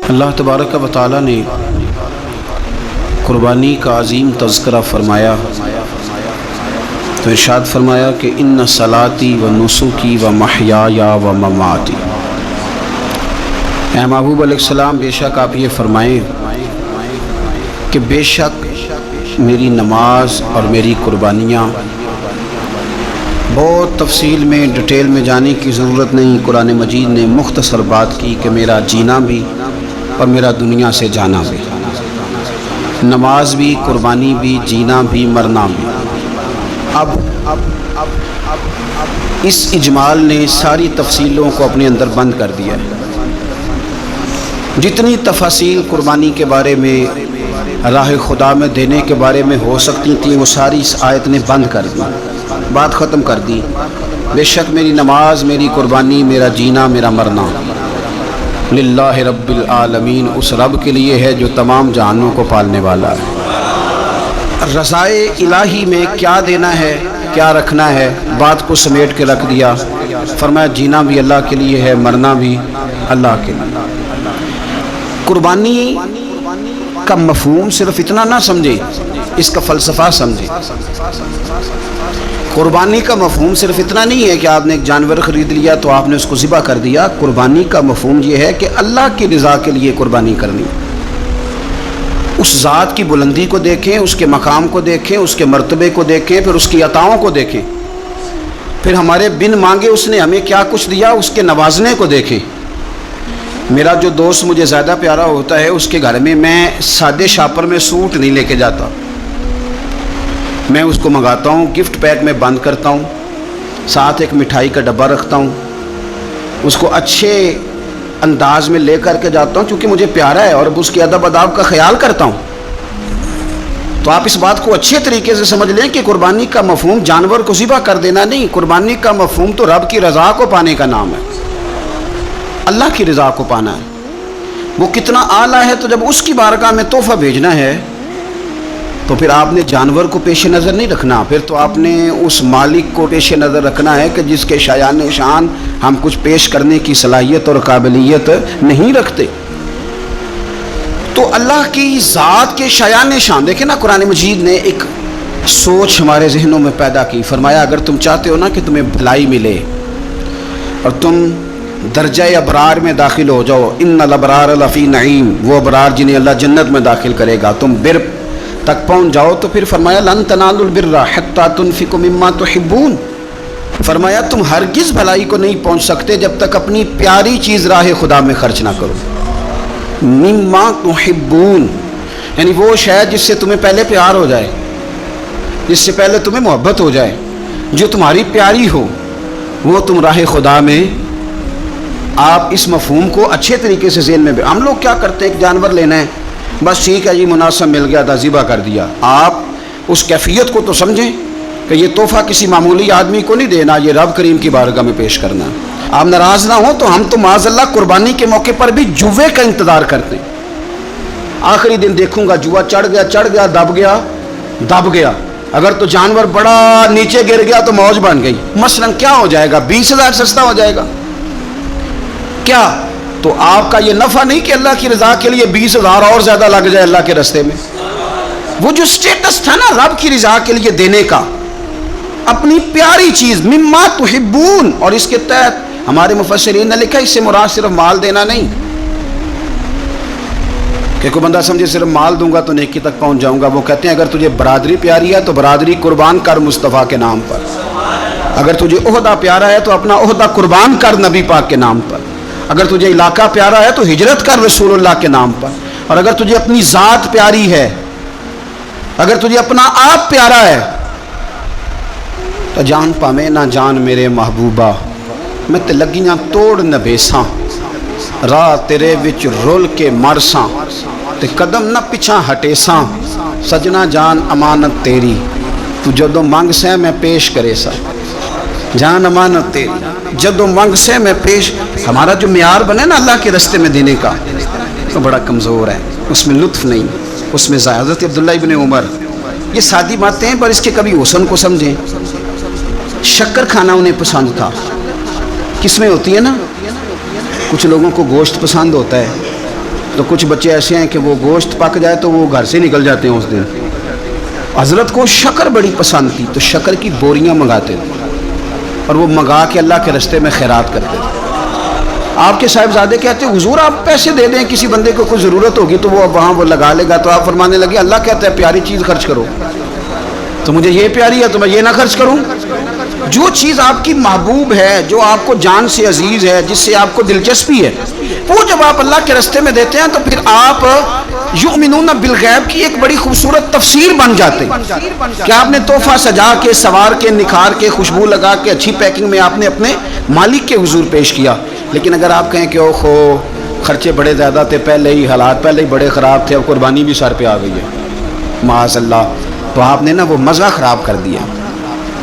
اللہ تبارک و تعالی نے قربانی کا عظیم تذکرہ فرمایا تو ارشاد فرمایا کہ ان صلاتی و نسکی و محیایا و مماتی۔ اے محبوب علیہ السلام، بے شک آپ یہ فرمائیں کہ بے شک میری نماز اور میری قربانیاں، بہت تفصیل میں ڈیٹیل میں جانے کی ضرورت نہیں، قرآن مجید نے مختصر بات کی کہ میرا جینا بھی اور میرا دنیا سے جانا بھی، نماز بھی، قربانی بھی، جینا بھی، مرنا بھی۔ اب اس اجمال نے ساری تفصیلوں کو اپنے اندر بند کر دیا ہے۔ جتنی تفاصیل قربانی کے بارے میں، راہ خدا میں دینے کے بارے میں ہو سکتی تھیں، وہ ساری اس آیت نے بند کر دی، بات ختم کر دی۔ بے شک میری نماز، میری قربانی، میرا جینا، میرا مرنا للہ رب العالمین، اس رب کے لیے ہے جو تمام جہانوں کو پالنے والا ہے۔ رضائے الہی میں کیا دینا ہے، کیا رکھنا ہے، بات کو سمیٹ کے رکھ دیا۔ فرمایا جینا بھی اللہ کے لیے ہے، مرنا بھی اللہ کے لیے۔ قربانی کا مفہوم صرف اتنا نہ سمجھے، اس کا فلسفہ سمجھے۔ قربانی کا مفہوم صرف اتنا نہیں ہے کہ آپ نے ایک جانور خرید لیا تو آپ نے اس کو ذبح کر دیا۔ قربانی کا مفہوم یہ ہے کہ اللہ کی رضا کے لیے قربانی کرنی، اس ذات کی بلندی کو دیکھیں، اس کے مقام کو دیکھیں، اس کے مرتبے کو دیکھیں، پھر اس کی عطاؤں کو دیکھیں، پھر ہمارے بن مانگے اس نے ہمیں کیا کچھ دیا، اس کے نوازنے کو دیکھیں۔ میرا جو دوست مجھے زیادہ پیارا ہوتا ہے، اس کے گھر میں میں سادے شاپر میں سوٹ نہیں لے کے جاتا، میں اس کو منگاتا ہوں، گفٹ پیک میں بند کرتا ہوں، ساتھ ایک مٹھائی کا ڈبہ رکھتا ہوں، اس کو اچھے انداز میں لے کر کے جاتا ہوں کیونکہ مجھے پیارا ہے اور اس کی ادب اداب کا خیال کرتا ہوں۔ تو آپ اس بات کو اچھے طریقے سے سمجھ لیں کہ قربانی کا مفہوم جانور کو ذبح کر دینا نہیں، قربانی کا مفہوم تو رب کی رضا کو پانے کا نام ہے، اللہ کی رضا کو پانا ہے۔ وہ کتنا اعلیٰ ہے، تو جب اس کی بارگاہ میں تحفہ بھیجنا ہے تو پھر آپ نے جانور کو پیش نظر نہیں رکھنا، پھر تو آپ نے اس مالک کو پیش نظر رکھنا ہے کہ جس کے شایان شان ہم کچھ پیش کرنے کی صلاحیت اور قابلیت نہیں رکھتے۔ تو اللہ کی ذات کے شایان شان دیکھیں نا، قرآن مجید نے ایک سوچ ہمارے ذہنوں میں پیدا کی۔ فرمایا اگر تم چاہتے ہو نا کہ تمہیں بھلائی ملے اور تم درجہ ابرار میں داخل ہو جاؤ، ان الابرار لفی نعیم، وہ ابرار جنہیں اللہ جنت میں داخل کرے گا، تم بر تک پہنچ جاؤ، تو پھر فرمایا لن تنالوا البر حتی تنفقوا مما تحبون۔ فرمایا تم ہرگز بھلائی کو نہیں پہنچ سکتے جب تک اپنی پیاری چیز راہ خدا میں خرچ نہ کرو۔ مما تحبون یعنی وہ شے جس سے تمہیں پہلے پیار ہو جائے، جس سے پہلے تمہیں محبت ہو جائے، جو تمہاری پیاری ہو، وہ تم راہ خدا میں۔ آپ اس مفہوم کو اچھے طریقے سے ذہن میں ہم لوگ کیا کرتے ہیں، ایک جانور لینا ہے، بس ٹھیک ہے جی مناسب مل گیا تھا، ذبح کر دیا۔ آپ اس کیفیت کو تو سمجھیں کہ یہ تحفہ کسی معمولی آدمی کو نہیں دینا، یہ رب کریم کی بارگاہ میں پیش کرنا۔ آپ ناراض نہ ہوں تو ہم تو معاذ اللہ قربانی کے موقع پر بھی جوے کا انتظار کرتے ہیں۔ آخری دن دیکھوں گا جوا چڑھ گیا، دب گیا۔ اگر تو جانور بڑا نیچے گر گیا تو موج بن گئی۔ مثلا کیا ہو جائے گا، 20,000 سستا ہو جائے گا کیا؟ تو آپ کا یہ نفع نہیں کہ اللہ کی رضا کے لیے 20,000 اور زیادہ لگ جائے اللہ کے رستے میں۔ وہ جو سٹیٹس تھا نا رب کی رضا کے لیے دینے کا، اپنی پیاری چیز مما تحبون، اور اس کے تحت ہمارے مفسرین نے لکھا اس سے مراد صرف مال دینا نہیں کہ کوئی بندہ سمجھے صرف مال دوں گا تو نیکی تک پہنچ جاؤں گا۔ وہ کہتے ہیں اگر تجھے برادری پیاری ہے تو برادری قربان کر مصطفیٰ کے نام پر، اگر تجھے عہدہ پیارا ہے تو اپنا عہدہ قربان کر نبی پاک کے نام پر، اگر تجھے علاقہ پیارا ہے تو ہجرت کر رسول اللہ کے نام پر، اور اگر تجھے اپنی ذات پیاری ہے، اگر تجھے اپنا آپ پیارا ہے تو جان پامے نہ جان میرے محبوبہ، میں تے لگیاں توڑ نہ بیساں، راہ تیرے وچ رول کے مرساں، تے قدم نہ پیچھا ہٹیساں، سجنا جان امانت تیری، تو جدوں منگ سے میں پیش کرے سا، جان امانت تیری جدوں منگ سے میں پیش۔ ہمارا جو معیار بنے نا اللہ کے رستے میں دینے کا تو بڑا کمزور ہے، اس میں لطف نہیں، اس میں حضرت عبداللہ ابن عمر، یہ سادی باتیں ہیں پر اس کے کبھی حسن کو سمجھیں۔ شکر کھانا انہیں پسند تھا، کس میں ہوتی ہے نا، کچھ لوگوں کو گوشت پسند ہوتا ہے، تو کچھ بچے ایسے ہیں کہ وہ گوشت پک جائے تو وہ گھر سے نکل جاتے ہیں اس دن. حضرت کو شکر بڑی پسند تھی تو شکر کی بوریاں منگاتے تھے اور وہ منگا کے اللہ کے راستے میں خیرات کرتے تھے. آپ کے صاحبزادے کہتے ہیں حضور آپ پیسے دے دیں, کسی بندے کو کوئی ضرورت ہوگی تو وہ وہاں وہ لگا لے گا. تو آپ فرمانے لگے اللہ کہتا ہے پیاری چیز خرچ کرو, تو مجھے یہ پیاری ہے تو میں یہ نہ خرچ کروں. جو چیز آپ کی محبوب ہے, جو آپ کو جان سے عزیز ہے, جس سے آپ کو دلچسپی ہے, وہ جب آپ اللہ کے راستے میں دیتے ہیں تو پھر آپ یؤمنون بالغیب کی ایک بڑی خوبصورت تفسیر بن جاتے ہیں کہ آپ نے تحفہ سجا کے, سوار کے, نکھار کے, خوشبو لگا کے, اچھی پیکنگ میں آپ نے اپنے مالک کے حضور پیش کیا. لیکن اگر آپ کہیں کہ اوہو خرچے بڑے زیادہ تھے, پہلے ہی حالات پہلے ہی بڑے خراب تھے, اب قربانی بھی سر پہ آ گئی ہے معاذ اللہ, تو آپ نے نا وہ مزہ خراب کر دیا,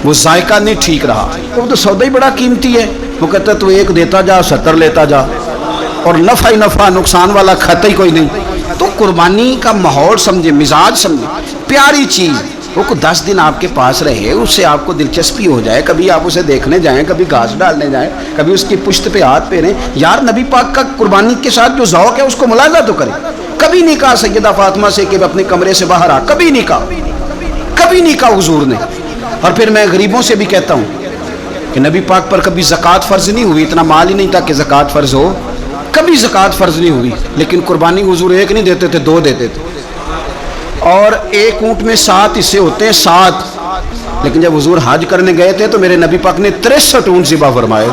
وہ ذائقہ نہیں ٹھیک رہا. وہ تو سودا ہی بڑا قیمتی ہے, وہ کہتا ہے تو ایک دیتا جا 70 لیتا جا, اور نفع ہی نفع, نقصان والا کھاتا ہی کوئی نہیں. تو قربانی کا ماحول سمجھے, مزاج سمجھے, پیاری چیز, وہ کو 10 دن آپ کے پاس رہے, اس سے آپ کو دلچسپی ہو جائے, کبھی آپ اسے دیکھنے جائیں, کبھی گھاس ڈالنے جائیں, کبھی اس کی پشت پہ ہاتھ پھیریں. یار نبی پاک کا قربانی کے ساتھ جو ذوق ہے اس کو ملاحظہ تو کریں. کبھی نہیں کہا سیدہ فاطمہ سے کہ اپنے کمرے سے باہر آ, کبھی نہیں کہا, کبھی نہیں کہا حضور نے. اور پھر میں غریبوں سے بھی کہتا ہوں کہ نبی پاک پر کبھی زکوٰۃ فرض نہیں ہوئی, اتنا مال ہی نہیں تھا کہ زکوٰۃ فرض ہو, کبھی زکوٰۃ فرض نہیں ہوئی, لیکن قربانی حضور ایک نہیں دیتے تھے, 2 دیتے تھے. اور ایک اونٹ میں 7 حصے ہوتے ہیں, 7. لیکن جب حضور حج کرنے گئے تھے تو میرے نبی پاک نے 63 اونٹ ذبح فرمائے.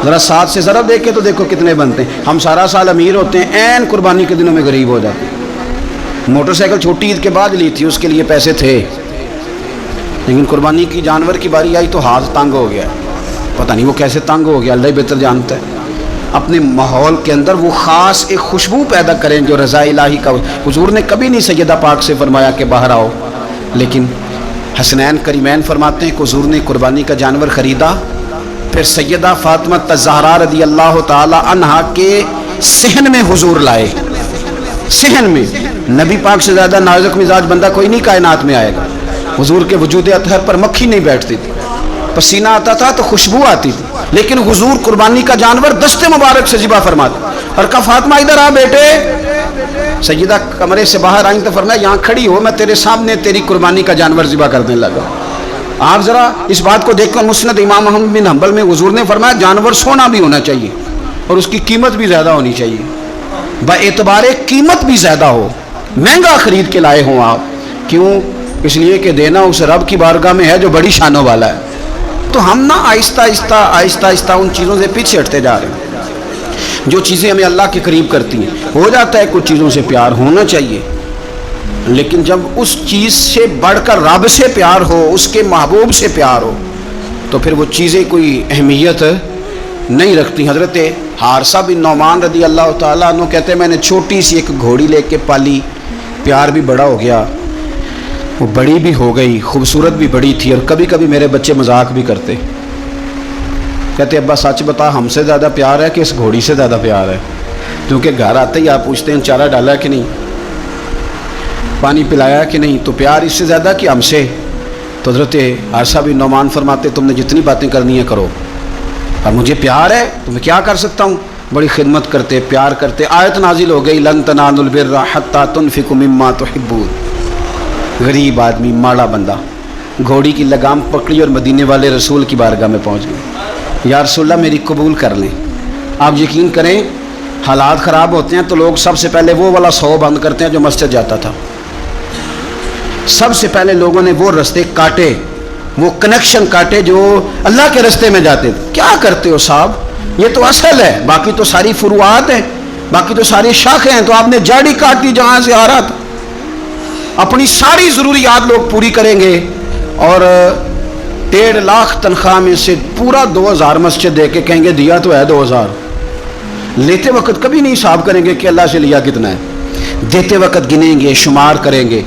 ذرا 7 سے ذرا دیکھے تو دیکھو کتنے بنتے ہیں. ہم سارا سال امیر ہوتے ہیں, عین قربانی کے دنوں میں غریب ہو جاتے ہیں. موٹر سائیکل چھوٹی عید کے بعد لی تھی, اس کے لیے پیسے تھے, لیکن قربانی کی جانور کی باری آئی تو ہاتھ تنگ ہو گیا. پتہ نہیں وہ کیسے تنگ ہو گیا, اللہ ہی بہتر جانتا ہے. اپنے ماحول کے اندر وہ خاص ایک خوشبو پیدا کریں جو رضا الہی کا. حضور نے کبھی نہیں سیدہ پاک سے فرمایا کہ باہر آؤ, لیکن حسنین کریمین فرماتے ہیں کہ حضور نے قربانی کا جانور خریدا, پھر سیدہ فاطمہ الزہرا رضی اللہ تعالی عنہا کے صحن میں حضور لائے. صحن میں نبی پاک سے زیادہ نازک مزاج بندہ کوئی نہیں کائنات میں آئے گا. حضور کے وجود اطہر پر مکھی نہیں بیٹھتی تھی, پسینہ آتا تھا تو خوشبو آتی تھی, لیکن حضور قربانی کا جانور دست مبارک سے ذبح فرماتے. اور کہا فاطمہ ادھر آ بیٹے. سیدہ کمرے سے باہر آئیں تو فرمایا یہاں کھڑی ہو, میں تیرے سامنے تیری قربانی کا جانور ذبح کرنے لگا. آپ ذرا اس بات کو دیکھ کر مسند امام احمد بن حنبل میں حضور نے فرمایا جانور سونا بھی ہونا چاہیے اور اس کی قیمت بھی زیادہ ہونی چاہیے, با اعتبار قیمت بھی زیادہ ہو, مہنگا خرید کے لائے ہوں آپ. کیوں؟ اس لیے کہ دینا اس رب کی بارگاہ میں ہے جو بڑی شانوں والا ہے. تو ہم نا آہستہ آہستہ ان چیزوں سے پیچھے ہٹتے جا رہے ہیں جو چیزیں ہمیں اللہ کے قریب کرتی ہیں. ہو جاتا ہے کچھ چیزوں سے پیار ہونا چاہیے, لیکن جب اس چیز سے بڑھ کر رب سے پیار ہو, اس کے محبوب سے پیار ہو, تو پھر وہ چیزیں کوئی اہمیت نہیں رکھتی. حضرت حارثہ بن نعمان رضی اللہ تعالیٰ عنہ کہتے ہیں میں نے چھوٹی سی ایک گھوڑی لے کے پالی, پیار بھی بڑا ہو گیا, وہ بڑی بھی ہو گئی, خوبصورت بھی بڑی تھی, اور کبھی کبھی میرے بچے مذاق بھی کرتے, کہتے ابا سچ بتا ہم سے زیادہ پیار ہے کہ اس گھوڑی سے زیادہ پیار ہے؟ کیونکہ گھر آتے ہی آپ پوچھتے ہیں چارہ ڈالا کہ نہیں, پانی پلایا کہ نہیں, تو پیار اس سے زیادہ کہ ہم سے. تو حضرت حارثہ بن نعمان فرماتے تم نے جتنی باتیں کرنی ہیں کرو, اور مجھے پیار ہے تو میں کیا کر سکتا ہوں. بڑی خدمت کرتے, پیار کرتے. آیت نازل ہو گئی لن تنالوا البر حتی تنفقوا مما تحبون. غریب آدمی, ماڑا بندہ, گھوڑی کی لگام پکڑی اور مدینے والے رسول کی بارگاہ میں پہنچ گئے. یا رسول اللہ میری قبول کر لیں. آپ یقین کریں حالات خراب ہوتے ہیں تو لوگ سب سے پہلے وہ والا 100 بند کرتے ہیں جو مسجد جاتا تھا. سب سے پہلے لوگوں نے وہ رستے کاٹے, وہ کنیکشن کاٹے جو اللہ کے رستے میں جاتے تھے. کیا کرتے ہو صاحب, یہ تو اصل ہے, باقی تو ساری فروعات ہیں, باقی تو ساری شاخیں ہیں, تو آپ نے جاڑی کاٹ دی جہاں سے آ رہا تھا. اپنی ساری ضروریات لوگ پوری کریں گے اور 1.5 لاکھ تنخواہ میں سے پورا 2000 مسجد دے کے کہیں گے دیا تو ہے 2000. لیتے وقت کبھی نہیں حساب کریں گے کہ اللہ سے لیا کتنا ہے, دیتے وقت گنیں گے, شمار کریں گے.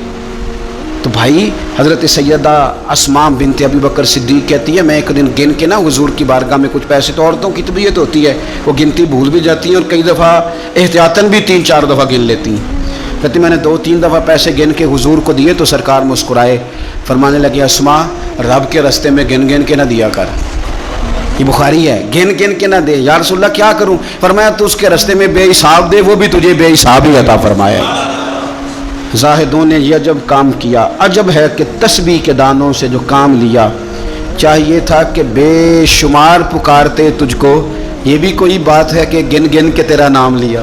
تو بھائی حضرت سیدہ اسماء بنت ابی بکر صدیق کہتی ہے میں ایک دن گن کے نا حضور کی بارگاہ میں کچھ پیسے, تو عورتوں کی طبیعت ہوتی ہے وہ گنتی بھول بھی جاتی ہیں اور کئی دفعہ احتیاطاً بھی 3-4 دفعہ گن لیتی ہیں. کہتی میں نے 2-3 دفعہ پیسے گن کے حضور کو دیے تو سرکار مسکرائے, فرمانے لگے اسماء رب کے راستے میں گن گن کے نہ دیا کر, یہ بخاری ہے، گن گن کے نہ دے۔ یا رسول اللہ کیا کروں؟ فرمایا تو اس کے رستے میں بے حساب دے، وہ بھی تجھے بے حساب ہی عطا فرمائے۔ زاہدوں نے یہ عجب کام کیا، عجب ہے کہ تسبیح کے دانوں سے جو کام لیا، چاہیے تھا کہ بے شمار پکارتے تجھ کو۔ یہ بھی کوئی بات ہے کہ گن گن کے تیرا نام لیا؟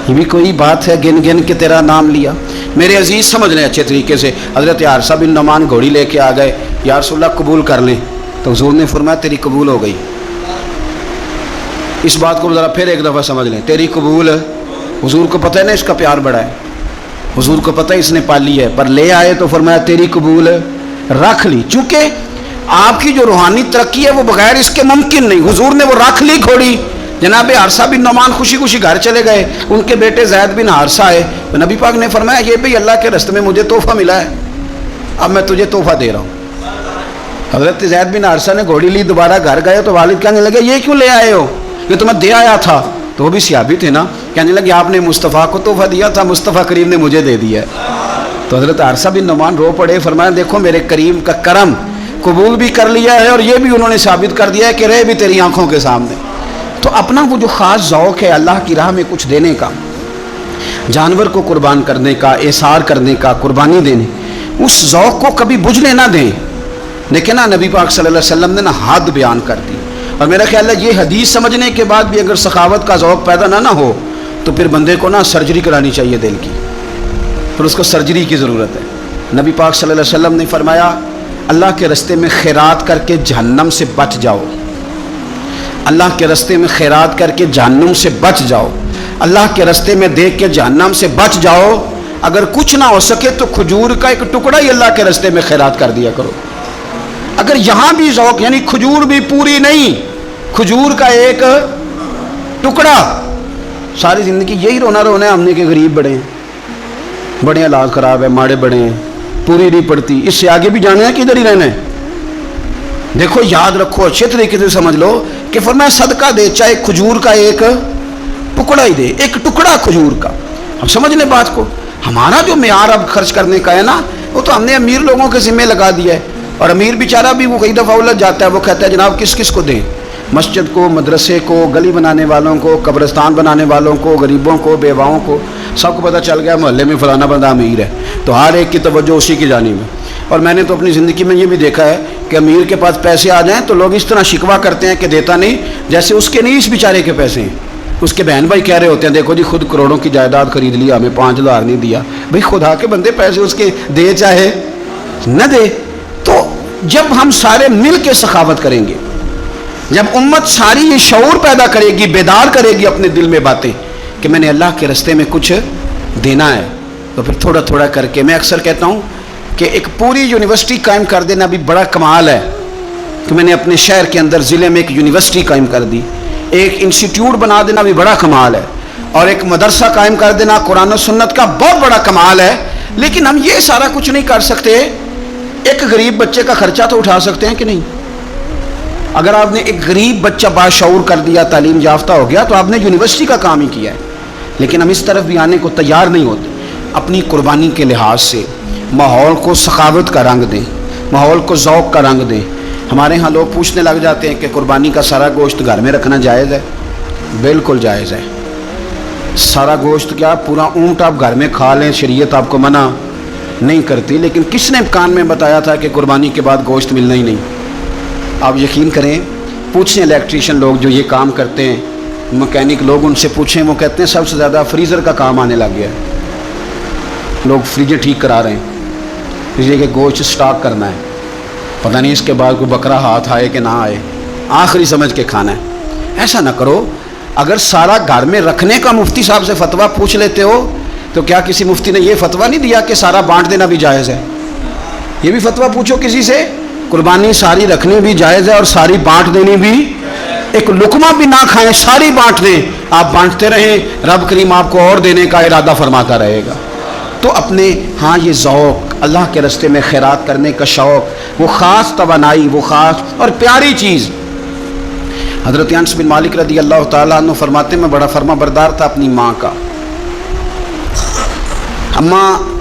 یہ بھی کوئی بات ہے گن گن کے تیرا نام لیا؟ میرے عزیز سمجھ لیں اچھے طریقے سے، حضرت حارثہ بن نعمان گھوڑی لے کے آ گئے، یا رسول اللہ قبول کر لیں، تو حضور نے فرمایا تیری قبول ہو گئی۔ اس بات کو ذرا پھر ایک دفعہ سمجھ لیں، تیری قبول۔ حضور کو پتہ ہے نا اس کا پیار بڑا ہے، حضور کو پتہ ہے اس نے پالی ہے، پر لے آئے تو فرمایا تیری قبول رکھ لی۔ چونکہ آپ کی جو روحانی ترقی ہے وہ بغیر اس کے ممکن نہیں۔ حضور نے وہ رکھ لی گھوڑی۔ جناب حارثہ بن نعمان خوشی خوشی گھر چلے گئے، ان کے بیٹے زید بن حارثہ آئے، نبی پاک نے فرمایا یہ بھی اللہ کے راستے میں مجھے تحفہ ملا ہے، اب میں تجھے تحفہ دے رہا ہوں۔ حضرت زید بن حارثہ نے گھوڑی لی، دوبارہ گھر گئے تو والد کہنے لگے یہ کیوں لے آئے ہو؟ یہ تو میں دے آیا تھا۔ تو وہ بھی صحابی تھے نا، کہنے لگے آپ نے مصطفیٰ کو تحفہ دیا تھا، مصطفیٰ کریم نے مجھے دے دیا ہے۔ تو حضرت حارثہ بن نعمان رو پڑے، فرمایا دیکھو میرے کریم کا کرم، قبول بھی کر لیا ہے اور یہ بھی انہوں نے ثابت کر دیا ہے کہ رہے بھی تیری آنکھوں کے سامنے۔ تو اپنا وہ جو خاص ذوق ہے اللہ کی راہ میں کچھ دینے کا، جانور کو قربان کرنے کا، احسار کرنے کا، قربانی دینے، اس ذوق کو کبھی بجھنے نہ دیں۔ دیکھیں نا نبی پاک صلی اللہ علیہ وسلم نے نا حد بیان کر دی، اور میرا خیال ہے یہ حدیث سمجھنے کے بعد بھی اگر سخاوت کا ذوق پیدا نہ ہو تو پھر بندے کو نا سرجری کرانی چاہیے دل کی، پھر اس کو سرجری کی ضرورت ہے۔ نبی پاک صلی اللہ علیہ وسلم نے فرمایا اللہ کے راستے میں خیرات کر کے جہنم سے بچ جاؤ، اللہ کے راستے میں خیرات کر کے جہنم سے بچ جاؤ، اللہ کے راستے میں دیکھ کے جہنم سے بچ جاؤ۔ اگر کچھ نہ ہو سکے تو کھجور کا ایک ٹکڑا ہی اللہ کے راستے میں خیرات کر دیا کرو۔ اگر یہاں بھی ذوق، یعنی کھجور بھی پوری نہیں، کھجور کا ایک ٹکڑا، ساری زندگی یہی رونا رونا ہے ہم نے کہ غریب بڑے ہیں، بڑے حالات خراب ہے، ماڑے بڑے ہیں، پوری نہیں پڑتی، اس سے آگے بھی جانا ہے کہ ادھر ہی رہنا ہے؟ دیکھو یاد رکھو اچھے طریقے سے سمجھ لو کہ فرمایا صدقہ دے، چاہے کھجور کا ایک ٹکڑا ہی دے، ایک ٹکڑا کھجور کا۔ اب سمجھ لیں بات کو، ہمارا جو معیار اب خرچ کرنے کا ہے نا، وہ تو ہم نے امیر لوگوں کے ذمہ لگا دیا ہے، اور امیر بیچارہ بھی وہ کئی دفعہ الجھ جاتا ہے، وہ کہتا ہے جناب کس کس کو دیں، مسجد کو، مدرسے کو، گلی بنانے والوں کو، قبرستان بنانے والوں کو، غریبوں کو، بیواؤں کو، سب کو پتہ چل گیا محلے میں فلانا بندہ امیر ہے، تو ہر ایک کی توجہ اسی کی جانب ہے۔ اور میں نے تو اپنی زندگی میں یہ بھی دیکھا ہے کہ امیر کے پاس پیسے آ جائیں تو لوگ اس طرح شکوہ کرتے ہیں کہ دیتا نہیں، جیسے اس کے نہیں اس بیچارے کے پیسے ہیں۔ اس کے بہن بھائی کہہ رہے ہوتے ہیں دیکھو جی خود کروڑوں کی جائیداد خرید لیا، ہمیں 5,000 نہیں دیا۔ بھئی خدا کے بندے پیسے اس کے دے چاہے نہ دے۔ تو جب ہم سارے مل کے سخاوت کریں گے، جب امت ساری یہ شعور پیدا کرے گی، بیدار کرے گی اپنے دل میں باتیں کہ میں نے اللہ کے راستے میں کچھ دینا ہے، تو پھر تھوڑا تھوڑا کر کے، میں اکثر کہتا ہوں کہ ایک پوری یونیورسٹی قائم کر دینا بھی بڑا کمال ہے کہ میں نے اپنے شہر کے اندر ضلع میں ایک یونیورسٹی قائم کر دی، ایک انسٹیٹیوٹ بنا دینا بھی بڑا کمال ہے، اور ایک مدرسہ قائم کر دینا قرآن و سنت کا بہت بڑا کمال ہے۔ لیکن ہم یہ سارا کچھ نہیں کر سکتے، ایک غریب بچے کا خرچہ تو اٹھا سکتے ہیں کہ نہیں؟ اگر آپ نے ایک غریب بچہ باشعور کر دیا، تعلیم یافتہ ہو گیا، تو آپ نے یونیورسٹی کا کام ہی کیا ہے۔ لیکن ہم اس طرف بھی آنے کو تیار نہیں ہوتے۔ اپنی قربانی کے لحاظ سے ماحول کو سخاوت کا رنگ دیں، ماحول کو ذوق کا رنگ دیں۔ ہمارے ہاں لوگ پوچھنے لگ جاتے ہیں کہ قربانی کا سارا گوشت گھر میں رکھنا جائز ہے؟ بالکل جائز ہے۔ سارا گوشت کیا پورا اونٹ آپ گھر میں کھا لیں، شریعت آپ کو منع نہیں کرتی، لیکن کس نے کان میں بتایا تھا کہ قربانی کے بعد گوشت ملنا ہی نہیں؟ آپ یقین کریں، پوچھیں الیکٹریشین لوگ جو یہ کام کرتے ہیں، مکینک لوگ، ان سے پوچھیں، وہ کہتے ہیں سب سے زیادہ فریزر کا کام آنے لگ گیا ہے، لوگ فریجیں ٹھیک کرا رہے ہیں اس لیے کہ گوشت سٹاک کرنا ہے، پتہ نہیں اس کے بعد کوئی بکرا ہاتھ آئے کہ نہ آئے، آخری سمجھ کے کھانا ہے۔ ایسا نہ کرو۔ اگر سارا گھر میں رکھنے کا مفتی صاحب سے فتویٰ پوچھ لیتے ہو تو کیا کسی مفتی نے یہ فتویٰ نہیں دیا کہ سارا بانٹ دینا بھی جائز ہے؟ یہ بھی فتویٰ پوچھو کسی سے، قربانی ساری رکھنی بھی جائز ہے اور ساری بانٹ دینی بھی، ایک لقمہ بھی نہ کھائیں، ساری بانٹ دیں، آپ بانٹتے رہیں، رب کریم آپ کو اور دینے کا ارادہ فرماتا رہے گا۔ تو اپنے ہاں یہ ذوق، اللہ کے راستے میں خیرات کرنے کا شوق، وہ خاص توانائی، وہ خاص اور پیاری چیز۔ حضرت انس بن مالک رضی اللہ تعالیٰ عنہ فرماتے میں بڑا فرما بردار تھا اپنی ماں کا۔ اماں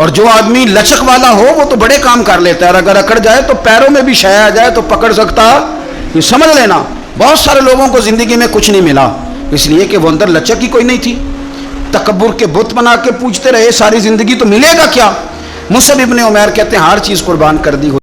اور جو آدمی لچک والا ہو وہ تو بڑے کام کر لیتا ہے، اور اگر اکڑ جائے تو پیروں میں بھی شے آ جائے تو پکڑ سکتا، یہ سمجھ لینا بہت سارے لوگوں کو زندگی میں کچھ نہیں ملا اس لیے کہ وہ اندر لچک ہی کوئی نہیں تھی، تکبر کے بت بنا کے پوجتے رہے ساری زندگی، تو ملے گا کیا؟ مصعب ابن عمیر کہتے ہیں ہر چیز قربان کر دی